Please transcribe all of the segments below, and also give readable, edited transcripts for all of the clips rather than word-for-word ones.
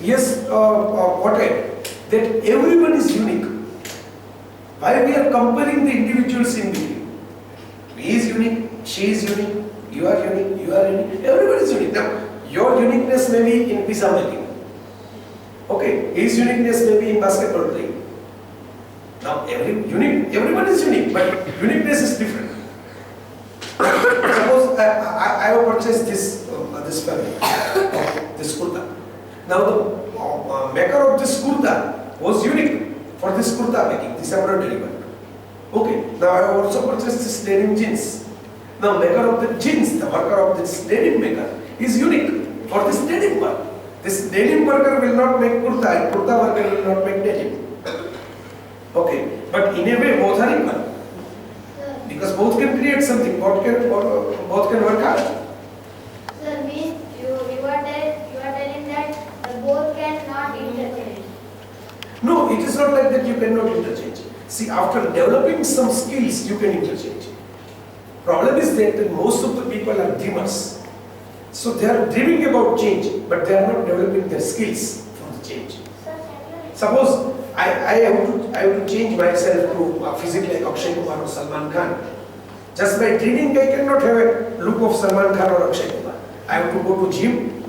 Yes, what that everyone is unique. Why we are comparing the individuals in between? He is unique, she is unique, you are unique, everyone is unique. Now, your uniqueness may be in pizza making. Okay, his uniqueness may be in basketball playing. Now, everyone is unique, but uniqueness is different. Suppose I have purchased this fabric, this kurta. Now, the maker of this kurta was unique for this kurta making, this embroidery work. Okay, now I have also purchased this denim jeans. Now, maker of the jeans, the worker of this denim maker is unique for this denim work. This denim worker will not make kurta, and kurta worker will not make denim. Okay, but in a way both are equal. Because both can create something, both can work hard. Sir, means you are telling that both cannot interchange. No, it is not like that you cannot interchange. See, after developing some skills, you can interchange. Problem is that most of the people are dreamers. So they are dreaming about change, but they are not developing their skills for the change. Suppose I have to change myself to physically like Akshay Kumar or Salman Khan. Just by dreaming, I cannot have a look of Salman Khan or Akshay Kumar. I have to go to gym.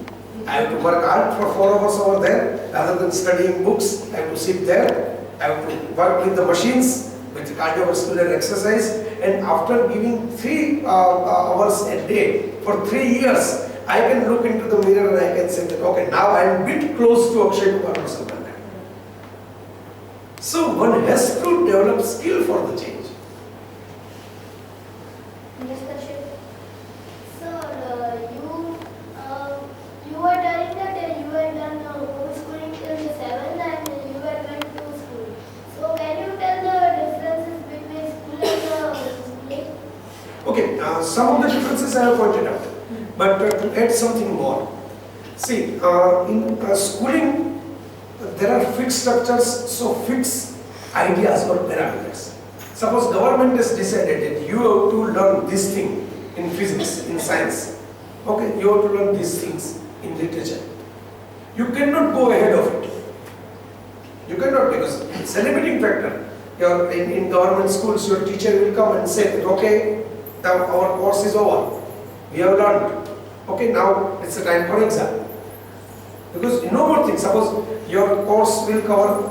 I have to work hard for 4 hours over there. Rather than studying books, I have to sit there. I have to work with the machines, with cardiovascular exercise. And after giving 3 hours a day for 3 years, I can look into the mirror and I can say that, okay, now I am a bit close to Akshay Kumar or Salman Khan. So one has to develop skill for the change. Sir, you were telling that you had done homeschooling till the 7th and you were going to school. So can you tell the differences between school and homeschooling? Okay, some of the differences I have pointed out, but to add something more. See, in schooling, there are fixed structures, so fixed ideas or parameters. Suppose government has decided that you have to learn this thing in physics, in science. Okay, you have to learn these things in literature. You cannot go ahead of it. You cannot, because it's a limiting factor. In government schools, your teacher will come and say that, okay, now our course is over. We have learned. Okay, now it's a time for exam. Because no more things. Suppose your course will cover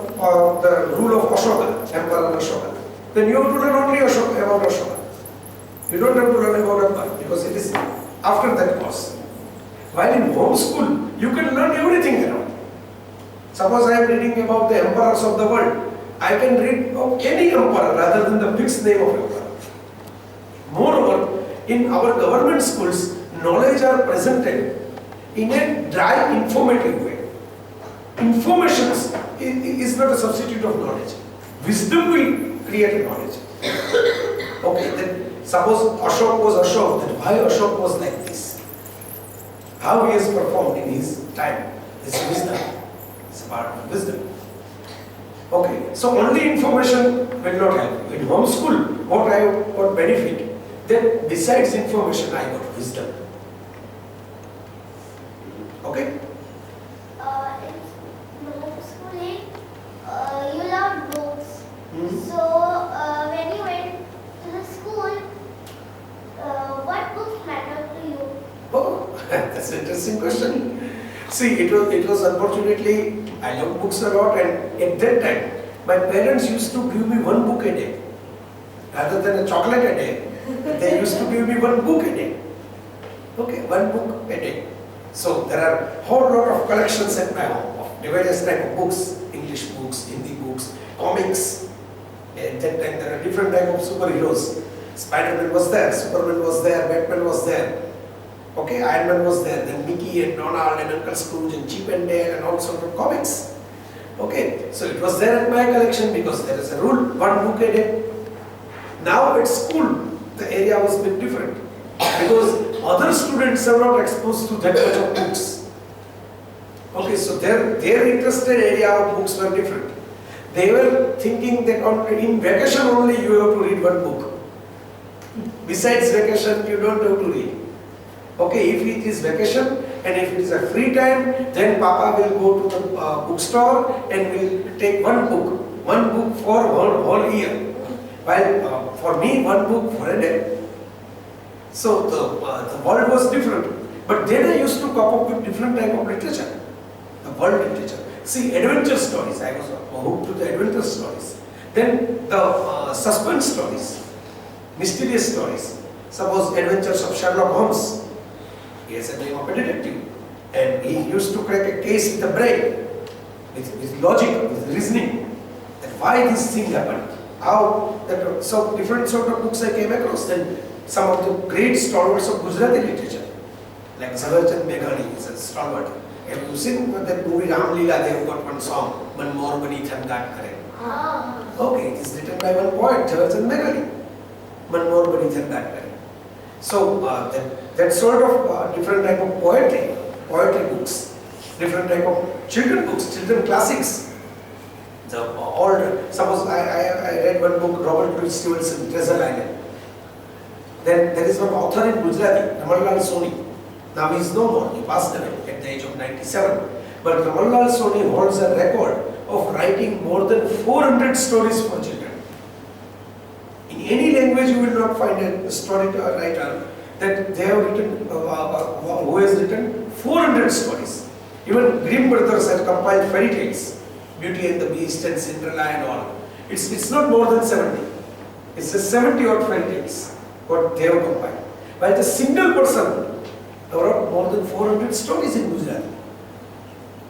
the rule of Ashoka, Emperor Ashoka. Then you have to learn only about Ashoka. You don't have to learn about Akbar because it is after that course. While in home school, you can learn everything around. Suppose I am reading about the emperors of the world. I can read of any emperor rather than the fixed name of emperor. Moreover, in our government schools, knowledge are presented in a dry, informative way. Information is not a substitute of knowledge. Wisdom will create knowledge. Okay, then suppose Ashok was Ashok, then why Ashok was like this? How he has performed in his time is wisdom. It's a part of wisdom. Okay, so only information will not help. In homeschool, what I got benefit? Then besides information, I got wisdom. Okay? In homeschooling, you love books. So when you went to the school, what books mattered to you? Oh, that's an interesting question. See, it was unfortunately, I love books a lot, and at that time, my parents used to give me 1 book a day. Rather than a chocolate a day, they used to give me 1 book a day. Okay, 1 book a day. So there are a whole lot of collections at my home of various type of books, English books, Hindi books, comics. At that time there are different type of superheroes. Spider-Man was there, Superman was there, Batman was there. Okay, Iron Man was there, then Mickey and Donald and Uncle Scrooge and Chip and Dale and all sorts of comics. Okay, so it was there in my collection because there is a rule, 1 book a day. Now at school, the area was a bit different because other students are not exposed to that much of books. Okay, so their interested area of books were different. They were thinking that in vacation only you have to read 1 book. Besides vacation, you don't have to read. Okay, if it is vacation And if it is a free time, then Papa will go to the bookstore and will take one book for whole year. While for me, one book for a day. So the world was different. But then I used to come up with different type of literature, the world literature. See, adventure stories, I was hooked to the adventure stories. Then the suspense stories, mysterious stories. Suppose Adventures of Sherlock Holmes. He has a name of a detective. And he used to crack a case with the brain, with logic, with reasoning. That why this thing happened. How that, so different sort of books I came across. Then some of the great stalwarts of Gujarati literature, like Samvaad and Meghani is a stalwart. Have you seen that movie Ram Leela? They have got one song, Man More Bani Thangat Kare. Okay, it is written by one poet, Samvaad and Meghani. Man More Bani Thangat Kare. So that sort of different type of poetry books, different type of children books, children classics. The old, suppose I read one book, Robert Louis Stevenson, Treasure Island. Then there is one author in Gujarati, Ramanlal Soni. Now he is no more, he passed away at the age of 97. But Ramanlal Soni holds a record of writing more than 400 stories for children. In any language you will not find a story writer that they have written, who has written 400 stories. Even Grimm brothers have compiled fairy tales. Beauty and the Beast and Cinderella and all. It's not more than 70. It's just 70 odd fairy tales what they have compiled. While the single person wrote more than 400 stories in Gujarati.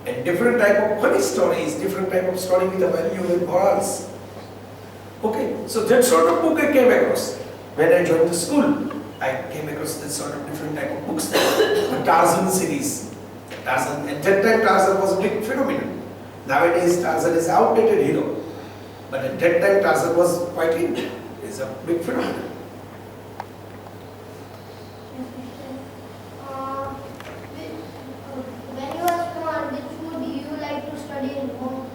And different type of funny stories, different type of story with a value and morals. Okay, so that sort of book I came across. When I joined the school, I came across that sort of different type of books. The Tarzan series. Tarzan, at that time Tarzan was a big phenomenon. Nowadays Tarzan is an outdated hero, but at that time Tarzan was quite in. It's a big phenomenon. When you were small, which would you like to study in home?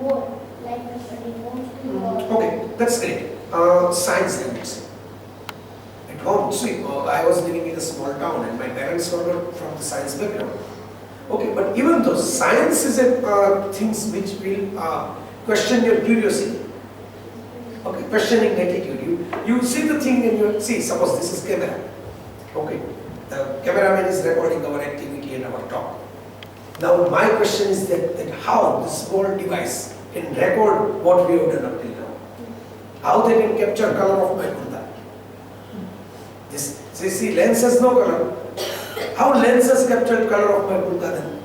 More like to study in home school? Okay, that's great. Science and medicine. At home, see, I was living in a small town and my parents were not from the science background. Okay, but even though science is a things which will question your curiosity. Okay, questioning attitude. You see the thing and you see, suppose this is camera. Okay, the cameraman is recording our activity and our talk. Now my question is that how this small device can record what we have done up till now. How they can capture color of my kurta. This, see, lens has no color. How lens has captured color of my kurta then?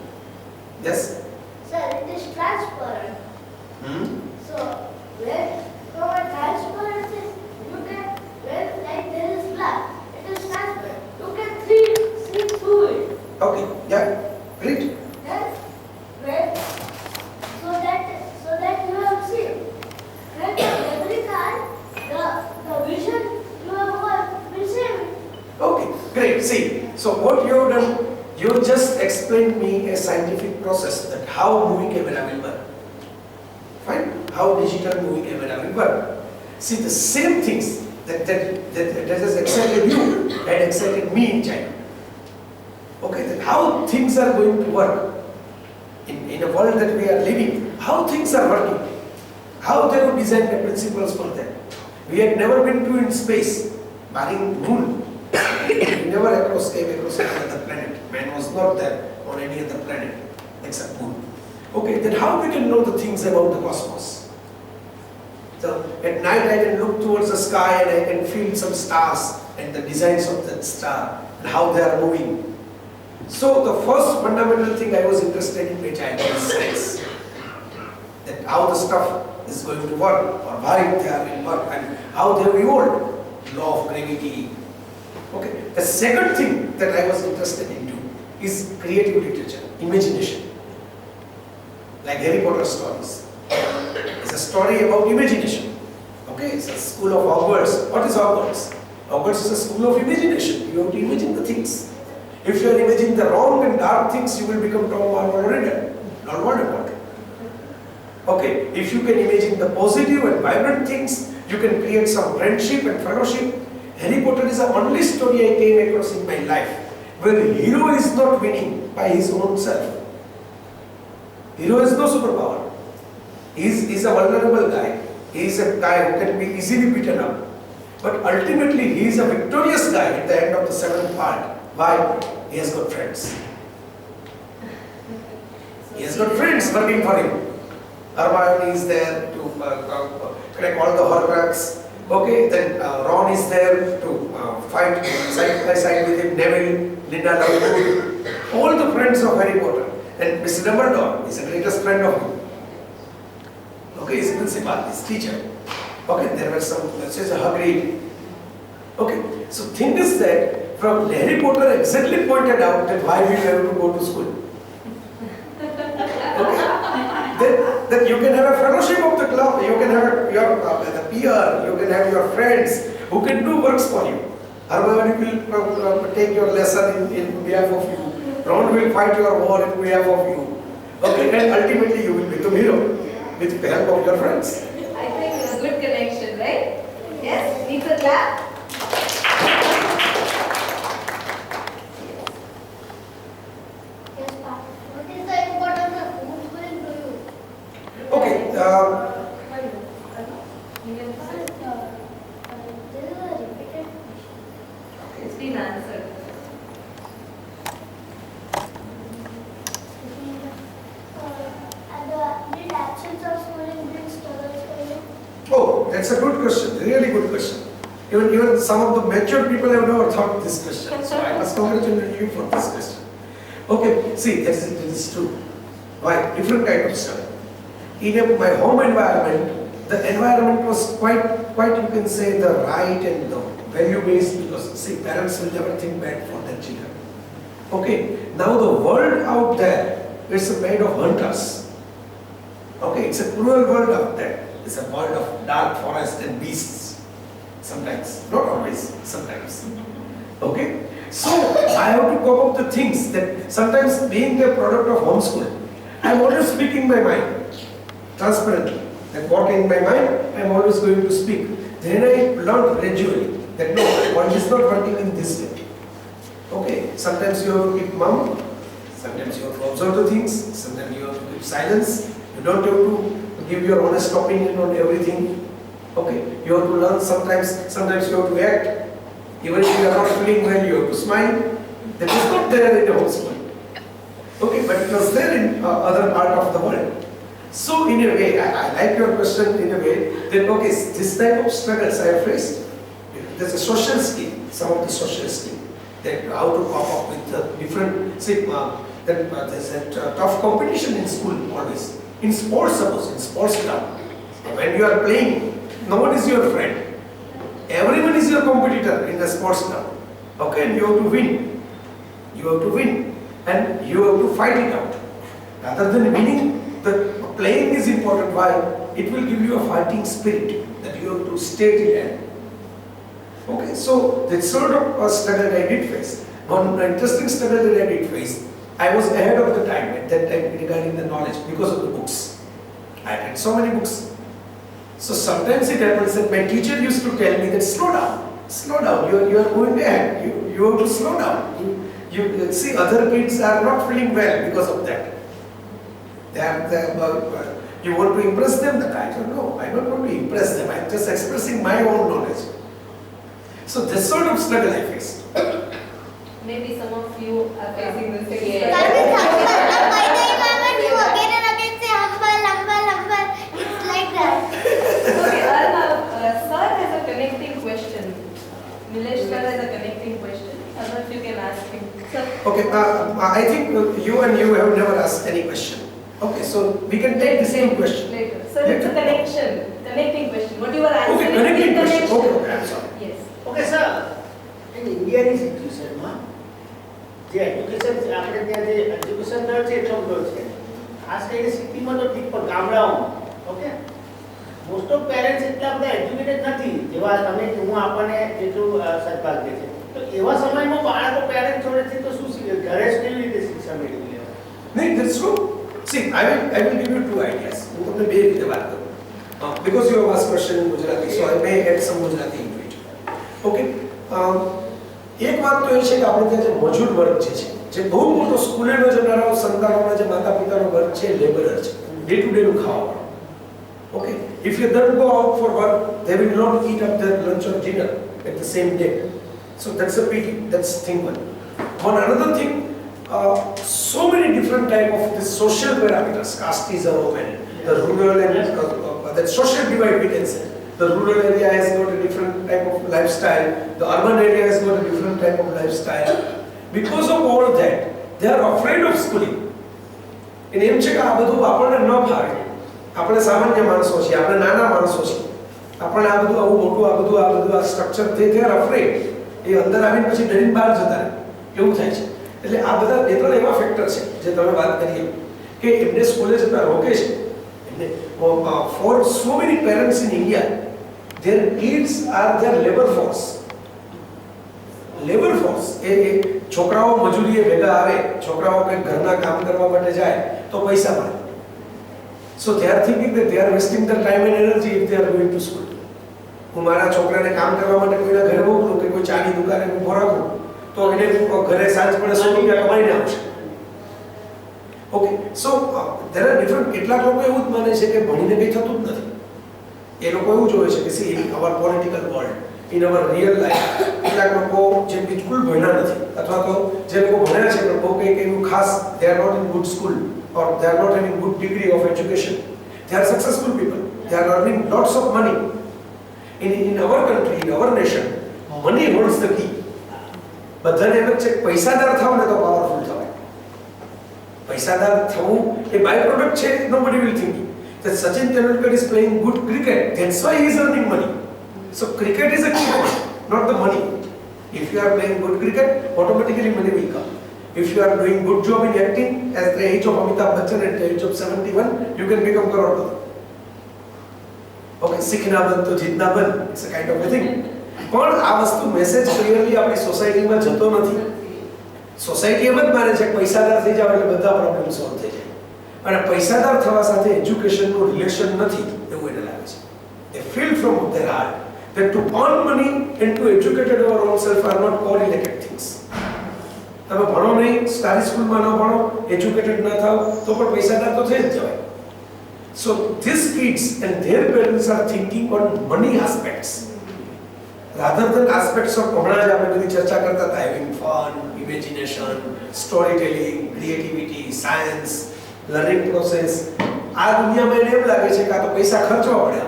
Yes? Sir, it is transparent. So, when from a transparent you can, when like there is black, it is transparent. You can see through it. Okay, yeah, great. Then, when, so that you have seen. When every time the vision you have got will save it. Okay, great. See, so what you have done, you just explained me a scientific process that how movie camera will work. Fine? How digital movie camera will work. See, the same things that has excited you had excited me in China. Okay, that how things are going to work in a world that we are living, how things are working, how they would design the principles for them. We had never been to in space, barring moon. We never came across any other planet. Man was not there on any other planet except moon. Okay, then how we can know the things about the cosmos? So at night I can look towards the sky and I can feel some stars and the designs of that star and how they are moving. So the first fundamental thing I was interested in my childhood is science. That how the stuff is going to work or why they are in work and how they have evolved. Law of gravity. Okay. The second thing that I was interested into is creative literature, imagination. Like Harry Potter stories. It's a story about imagination. Okay, it's a school of Hogwarts. What is Hogwarts? Hogwarts is a school of imagination. You have to imagine the things. If you are imagining the wrong and dark things, you will become Tom Marvel reader, not Voldemort. Okay, if you can imagine the positive and vibrant things, you can create some friendship and fellowship. Harry Potter is the only story I came across in my life Well, hero is not winning by his own self. Hero has no superpower. He's a vulnerable guy. He is a guy who can be easily beaten up. But ultimately, he is a victorious guy at the end of the seventh part. Why? He has got friends. He has got friends working for him. Abhiyaan is there to collect all the Horcrux. Okay, then Ron is there to fight side by side with him. Neville, Linda Lovegood, all the friends of Harry Potter. And Mr. Dumbledore is the greatest friend of him. Okay, his principal, his teacher. Okay, there were some, such a Hagrid. Okay, so thing is that from Harry Potter exactly pointed out that why we have to go to school. Then you can have a fellowship of the club, you can have your the peer, you can have your friends who can do works for you. Hermione will take your lesson in behalf of you. Ron will fight your war in behalf of you. Okay, and ultimately you will become hero with the help of your friends. I think it's a good connection, right? Yes? Needs a clap? Yes, Pa. What is the importance of homeschooling to you? Okay, This is a repeated question. It's been answered. Did absence of schooling bring struggles for you? oh, that's a good question, really good question. Even some of the mature people have never thought this question. So I must congratulate you for this question. Okay, see, this is true. Why? Different kind of struggle. In my home environment, the environment was quite you can say the right and the value-based, because see, parents will never think bad for their children. Okay, now the world out there, it's made of hunters. Okay, it's a cruel world out there. It's a world of dark forest and beasts. Sometimes, not always, sometimes. Okay, so I have to cope up the things that sometimes being the product of homeschool, I'm always speaking my mind, transparently. That what in my mind, I'm always going to speak. Then I learned gradually that no, one is not working in this way. Okay, sometimes you have to keep mum, sometimes you have to observe the things, sometimes you have to keep silence. You don't have to give your honest opinion on everything. Okay, you have to learn sometimes you have to act. Even if you are not feeling well, you have to smile. That is not there in the homeschool. Okay, but it was there in other part of the world. So in a way, I like your question in a way that okay, this type of struggles I have faced. There's a social skill, some of the social skill, that how to cope up with the different, say, there's a tough competition in school always. In sports, suppose, in sports club, when you are playing, no one is your friend. Everyone is your competitor in the sports club. Okay, and you have to win. You have to win. And you have to fight it out. Rather than winning, the playing is important. Why? It will give you a fighting spirit that you have to stay till end. Okay, so that sort of a struggle I did face. One interesting struggle that I did face, I was ahead of the time at that time regarding the knowledge because of the books. I read so many books. So sometimes it happens that my teacher used to tell me that slow down, you are going ahead, you have to slow down. You see other kids are not feeling well because of that. You want to impress them? That I don't know. I don't want to impress them. I'm just expressing my own knowledge. So this sort of struggle I faced. Maybe some of you are facing the same. By the environment, you again and again say humble. It's like that. Okay, Arnav, sir has a connecting question. Milesh sir has a connecting question. I don't know if you can ask him. Sir. Okay, I think you have never asked any question. Okay, so we can take the same question. Later. Sir, it's a connecting question. What you were answering. Okay, connecting is question. connection. Okay, I'm sorry. Yes. Okay, sir. In India's situation, જે education આપણે ત્યાં જે education દર છે એટલો બધો છે ખાસ કરીને સિટીમાં તો ઠીક પણ ગામડાઓમાં ઓકે મોસ્ટ ઓફ પેરેન્ટ્સ એટલા બધા એજ્યુકેટેડ નથી જેવા તમે હું આપણને જેટલું સદભાગ્ય છે તો એવા સમયમાં બાળકો પેરેન્ટ્સ જોડેથી તો શું શીખે ઘરે જ કેવી રીતે શિક્ષણ મેળવી લે No, that's true. See, I will give you two ideas. હું તમને બે રીતે વાત કરું. Because you have asked question in Gujarati, so I may add some Gujarati into it. Okay. એક વાત તો એ છે કે આપણે ત્યાં જે મજૂર વર્ગ જે બહુ મોટો સ્કૂલે ન જનારા સંતાનોના જે માતા પિતાનો વર્ગ છે લેબરર છે, ડે ટુ ડે નું ખાવા. Okay, if you don't go out for work, they will not eat up their lunch or dinner at the same day. So that's a pity. That's thing one. One another thing, so many different type of the social parameters, casteism and the rural and that social divide we can say. The rural area has got a different type of lifestyle. The urban area has got a different type of lifestyle. Because of all that, they are afraid of schooling. In એમ છે કે આ બધું આપણને ન ફાવે. આપણે સામાન્ય માણસો છીએ, આપણે નાના માણસો છીએ. આપણને આ બધું આવું મોટું આ બધું આ સ્ટ્રક્ચર they are afraid. એ અંદર આવીને પછી ડરીને બહાર જતા રહે. એવું થાય છે. એટલે આ બધા બે ત્રણ એવા ફેક્ટર છે જે તમે વાત કરી કે એમને સ્કૂલે જતા રોકે છે. For so many parents in India, their kids are their labor force. Labor force. એ છોકરાઓ મજૂરીએ ભેગા આવે, છોકરાઓ કંઈક ઘરના કામ કરવા માટે જાય તો પૈસા મળે. So they are thinking that they are wasting their time and energy if they are going to school. હું મારા છોકરાને કામ કરવા માટે કોઈના ઘરે મોકલું કે કોઈ ચાની દુકાને ઊભો રાખું તો એને ઘરે સાંજ પડે 100 રૂપિયા કમાઈને આવશે. Okay, so there are different. કેટલાક લોકો એવું જ માને છે કે ભણીને કંઈ થતું જ નથી. એ લોકો એવું જોવે છે કે C in our political world, in our real life, કેટલાક લોકો જે બિલકુલ ભણ્યા નથી અથવા તો જે લોકો ભણ્યા છે પણ બહુ કંઈક એવું ખાસ they are not in good school or they are not having good degree of education. They are successful people. They are earning lots of money. In our country, in our nation, money holds the key. બધાને એમ જ છે પૈસાદાર થાવ ને તો powerful થવાય. પૈસાદાર થવું એ by product છે. nobody will think that Sachin Tendulkar is playing good cricket, that's why he is earning money. So cricket is a key point, not the money. If you are playing good cricket, automatically money will come. If you are doing good job in acting, at the age of Amitabh Bachchan, at the age of 71, you can become crorepati. Okay, सीखना बंद तो जीतना बंद, it's a kind of a thing. પણ આ વસ્તુ message clearly આપણી સોસાયટીમાં જતો નથી. સોસાયટી એમ જ માને છે કે પૈસાદાર થઈ જાવ એટલે બધા પ્રોબ્લેમ સોલ્વ થઈ જાય. અને પૈસાદાર થવા સાથે એજ્યુકેશનનું રિલેશન નથી એવું એને લાગે છે. They feel from their heart that to earn money and to educate our own self are not correlated things. તમે ભણો નહીં, સારી સ્કૂલમાં ન ભણો, એજ્યુકેટેડ ન થાવ તો પણ પૈસાદાર તો થઈ જ જવાય. So these kids and their parents are thinking on money aspects rather than aspects of હમણાં જ આપણે બધી ચર્ચા કરતા હતા, having fun, imagination, storytelling, creativity, science, learning process. આ દુનિયામાં એને એમ લાગે છે કે આ તો પૈસા ખર્ચવા પડે,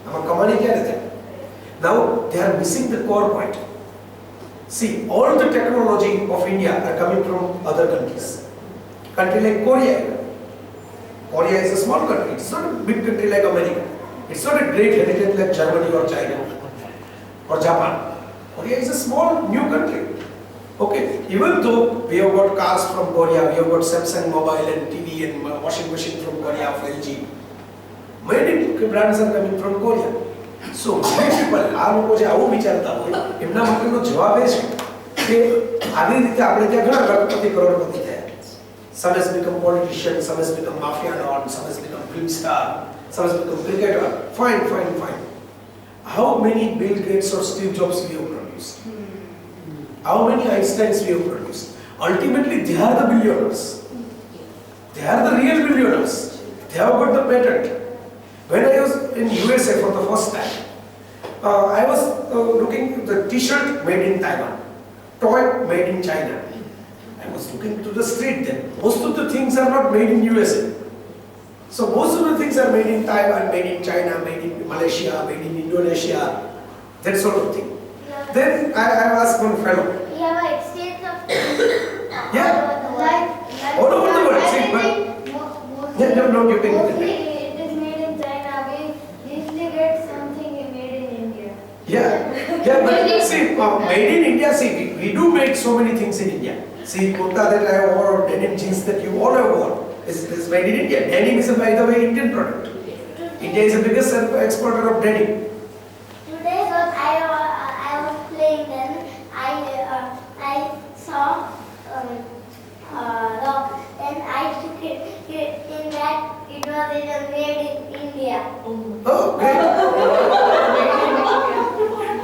આમાં કમાણી ક્યારે થાય. Now they are missing the core point. See, all the technology of India are coming from other countries. Country like Korea. Korea is a small country. It's not a big country like America. It's not a great heritage like Germany or China or Japan. Korea is a small new country. Okay, even though we have got cars from Korea, we have got Samsung mobile and TV and washing machine from Korea of LG. Many brands are coming from Korea. So many people, આ લોકો જે આવું વિચારતા હોય એમના માટેનો જવાબ એ છે કે આવી રીતે આપણે ત્યાં ઘણા લખપતિ કરોડપતિ થયા. Some has become politician, some has become mafia don, some has become film star, some has become cricketer. Fine. How many Bill Gates or Steve Jobs we have produced? How many Einsteins we have produced? Ultimately, they are the billionaires. They are the real billionaires. They have got the patent. When I was in USA for the first time, I was looking at the T-shirt made in Taiwan, toy made in China. I was looking to the street then. Most of the things are not made in USA. So most of the things are made in Taiwan, made in China, made in Malaysia, made in Indonesia, that sort of thing. Then I asked one fellow. We have an exchange of Yeah. All over the world. See, but no, you can. Mostly it is made in China. We usually get something made in India. Yeah, but see, made in India, see, we do make so many things in India. See, kurta that I wore or denim jeans that you all have worn is made in India. Denim is, by the way, Indian product. India is the biggest exporter of denim. Today when I was playing then, I saw rock and I took it in that it was made in India. Oh, great.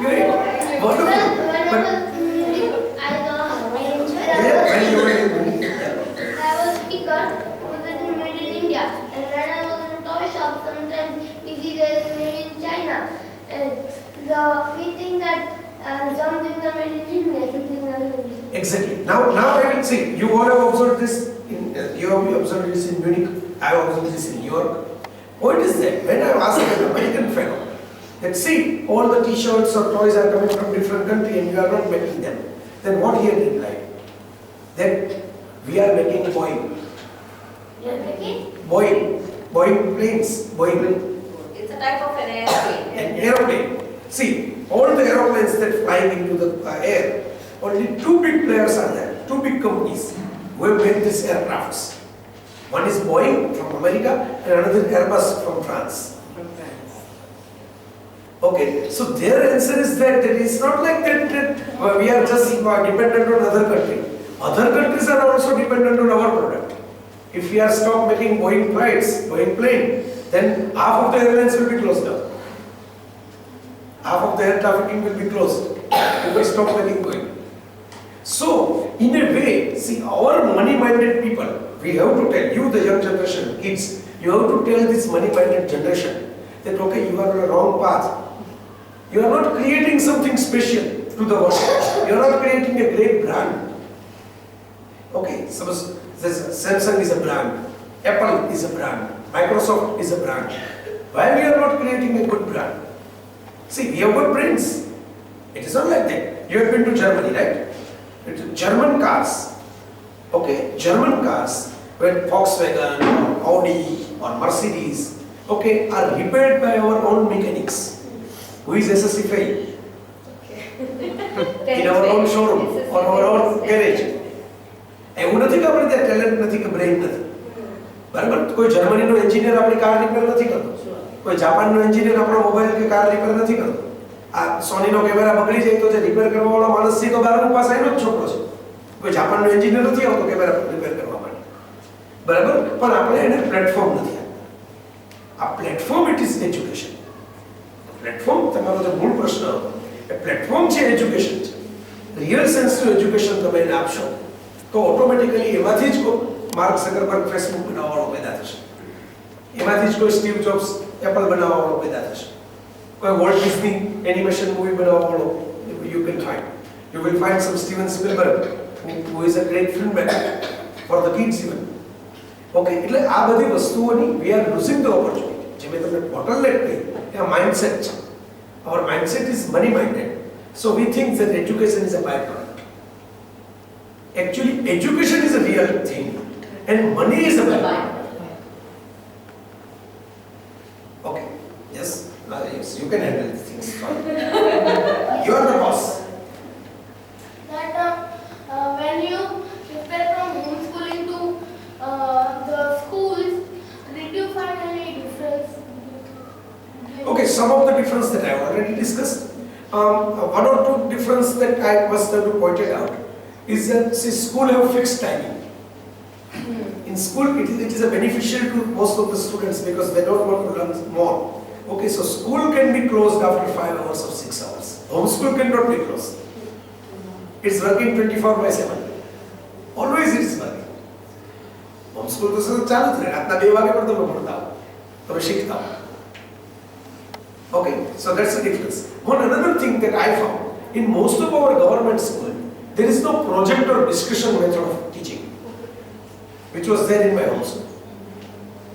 Great. Wonderful. But we think that some things are very easy, some things are very easy. Exactly. Now I will see. You all have observed this. You have observed this in Munich. I have observed this in New York. What is that? When I asked an American fellow that see all the T-shirts or toys are coming from different country and you are not making them, then what he had replied? That we are making Boeing. You are making? Boeing planes. Boeing. It's a type of an airplane. An aeroplane. See, all the aeroplanes that fly into the air, only two big players are there, two big companies who have made these aircrafts. One is Boeing from America and another Airbus from France. Okay, so their answer is that it is not like that we are just dependent on other country. Other countries are also dependent on our product. If we are stop making Boeing flights, Boeing plane, then half of the airlines will be closed down. Half of the air trafficking will be closed if we stop making Boeing. So, in a way, see, our money-minded people, we have to tell you, the young generation, kids, you have to tell this money-minded generation that, okay, you are on a wrong path. You are not creating something special to the world. You are not creating a great brand. Okay, suppose Samsung is a brand, Apple is a brand, Microsoft is a brand. Why we are not creating a good brand? See, we have good brands. It is not like that. You have been to Germany, right? German cars, okay, German cars, where Volkswagen or Audi or Mercedes, okay, are repaired by our own mechanics, who is SSC failed, in our own showroom or our own garage. એવું નથી કે આપણે ત્યાં talent નથી કે brain નથી, બરાબર? કોઈ જર્મનીનો એન્જિનિયર આપણી કાર રિપેર નથી કરતો, કોઈ જાપાનનો એન્જિનિયર આપણો મોબાઈલ કે કાર રિપેર નથી કરતો. આ સોનીનો કેમેરા બગડી જાય તો જે રિપેર કરવાવાળો માણસ છે તો 12મું પાસ આઈનો જ છોકરો છે. કોઈ જાપાનનો એન્જિનિયર નથી આવતો કેમેરા રિપેર કરવા માટે, બરાબર? પણ આપણે એને પ્લેટફોર્મ નથી આપ્યું. આ platform it is education. Platform તમારો જે મૂળ પ્રશ્ન હતો એ પ્લેટફોર્મ છે, એજ્યુકેશન છે. રિયલ સેન્સનું એજ્યુકેશન તમે એને આપશો તો ઓટોમેટિકલી એમાંથી જ કોઈ માર્ક ઝકરબર્ગ ફેસબુક બનાવવાવાળો પેદા થશે, એમાંથી જ કોઈ સ્ટીવ જોબ્સ એપલ બનાવવાવાળો પેદા થશે, કોઈ વોલ્ટ ડિઝની એનિમેશન મૂવી બનાવવાવાળો you can find. You will find some Steven Spielberg who is a great filmmaker for the kids even. Okay, એટલે આ બધી વસ્તુઓની we are losing the opportunity. જે મેં તમને bottleneck કહી, એ mindset છે. Our mindset is money minded. So we think that education is a byproduct. Actually, education is a real thing and money is a byproduct. Okay, yes, yes, you can handle these things. You are the boss. That when you prepare from homeschooling to the schools, did you find any difference? Okay, some of the difference that I have already discussed. One or two difference that I must have to point it out is that see, school have fixed timing. In school, it is a beneficial to most of the students because they don't want to learn more. Okay, so school can be closed after 5 hours or 6 hours. Homeschool cannot be closed. It's working 24/7. Always it is working. Homeschool तो सब चालू थे. रात ना 2 वागे पर तो मैं पढ़ता हूँ, तो मैं सीखता हूँ. Okay, so that's the difference. One another thing that I found in most of our government school, there is no project or discussion method of teaching, which was there in my homeschool.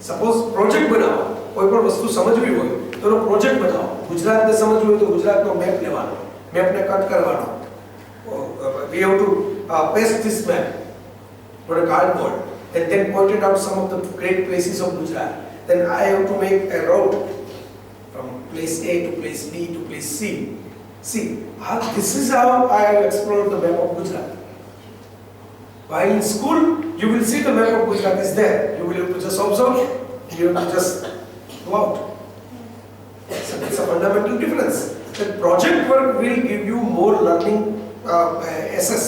Suppose project बनाओ, कोई पर वस्तु समझवी हो, तो no project बनाओ. गुजरात ने समझवी हो तो गुजरात नो मैप लेवानो, मैप ने cut करवानो. We have to paste this map on a cardboard and then pointed out some of the great places of Gujarat. Then I have to make a route from place A to place B to place C. See, this is how I have explored the map of Gujarat. While in school, you will see the map of Gujarat is there. You will have to just observe, you have to just go out. So that's a fundamental difference. The project work will give you more learning access.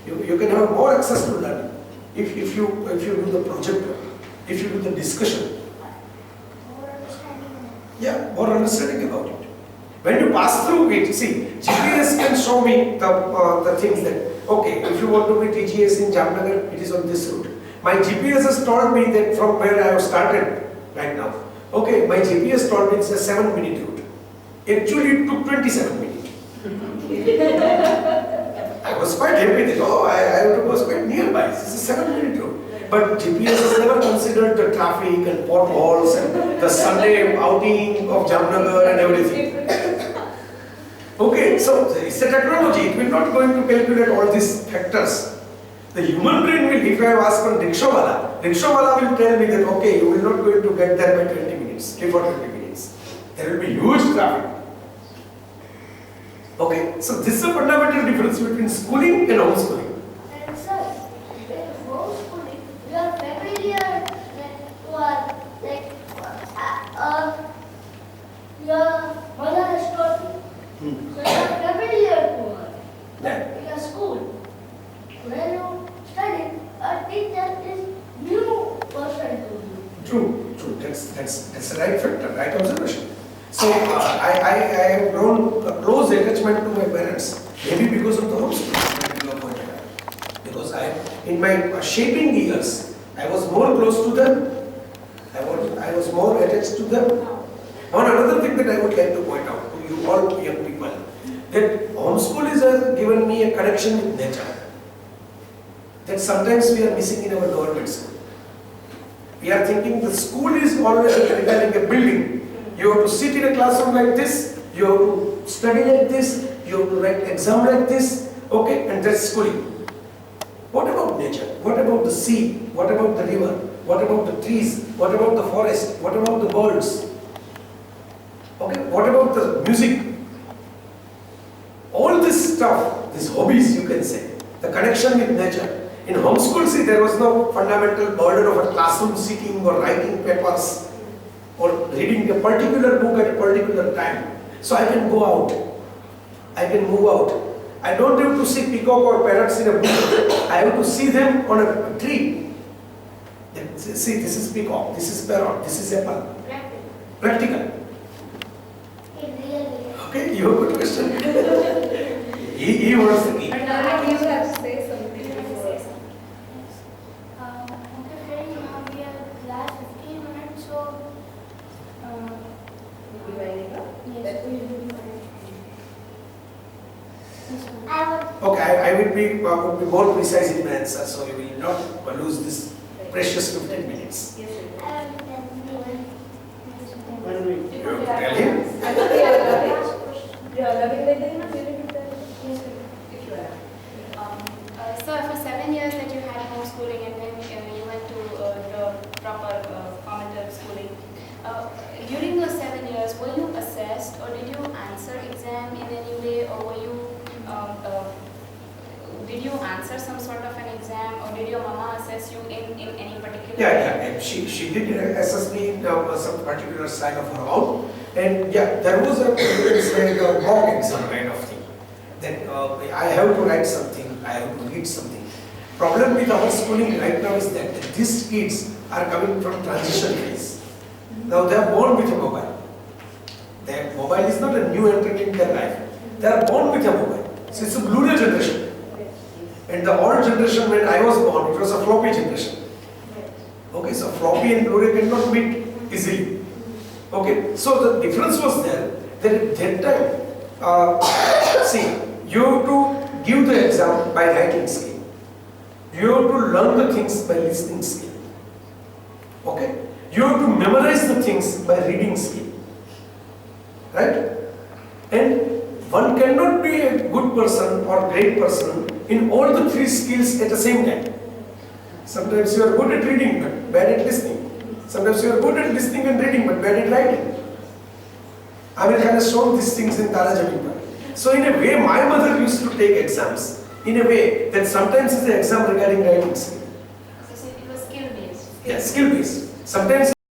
You can have more access to learning if you do the project work, if you do the discussion. Yeah, more understanding about it. When you pass through it, see, GPS can show me the things that, okay, if you want to be TGS in Jamnagar, it is on this route. My GPS has told me that from where I have started right now. Okay, my GPS told me it's a 7-minute route. Actually, it took 27 minutes. I was quite happy that, I was quite nearby. This is a 7-minute road. But GPS has never considered the traffic and potholes and the Sunday outing of Jamnagar and everything. Okay, so it's a technology. It will not going to calculate all these factors. The human brain will, if I ask for rickshawala will tell me that, okay, you will not going to get there by 20 minutes, before 20 minutes. There will be huge traffic. Okay, so this is a fundamental difference between schooling and homeschooling. And sir, in homeschooling, you are familiar your mother has taught you. So you are familiar to her. But in a school, when you study, a teacher is new person to you. True. That's the right factor, right observation. So I have grown a close attachment to my parents, maybe because of the homeschooling. Because in my shaping years, I was more close to them. I was more attached to them. One another thing that I would like to point out to you all young people, that homeschool has given me a connection with nature. That sometimes we are missing in our government school. We are thinking the school is always regarding a building. You have to sit in a classroom like this, you have to study like this, you have to write exam like this, okay, and that's schooling. What about nature? What about the sea? What about the river? What about the trees? What about the forest? What about the birds? Okay, what about the music? All this stuff, these hobbies you can say, the connection with nature. In homeschool, see, there was no fundamental burden of a classroom sitting or writing papers or reading a particular book at a particular time. So I can go out. I can move out. I don't have to see peacock or parrots in a book. I have to see them on a tree. See, this is peacock, this is parrot, this is apple. Practical. Okay, you have a good question. he wants the key. But now you have to say something. Okay, friends, now we are last 15 minutes, so Will be winding up? yes, we will do it. Okay, I would be more precise in my answer, so you will not lose this precious 15 minutes. Yes, sir. One minute. You have to tell him. I think they are loving. You are loving the thing, you need to tell. Yes, sir. If you are. So for 7 years that you had homeschooling and then you went to the proper formative schooling, during those 7 years, were you assessed or did you answer exam in any way, or were you did you answer some sort of an exam, or did your mama assess you in any particular Yeah. She did assess me in some particular side of her own, and yeah, there was a mock exam kind of thing. Then I have to write something, I have to read something. Problem with our schooling right now is that these kids are coming from transition phase. Now they are born with a mobile. Their mobile is not a new entrant in their life. They are born with a mobile. So it's a Blu-ray generation. And the old generation when I was born, it was a floppy generation. Okay, so floppy and Blu-ray cannot meet easily. Okay, so the difference was there that at that time, see, you have to give the exam by writing skill. You have to learn the things by listening skill. Okay, you have to memorize the things by reading skill. Right? And one cannot be a good person or great person in all the three skills at the same time. Sometimes you are good at reading but bad at listening. Sometimes you are good at listening and reading but bad at writing. Amir Khan has shown these things in Tara Zameen Par. So in a way, my mother used to take exams in a way that sometimes it's an exam regarding writing skill. So it was skill based. Yeah, skill based. Sometimes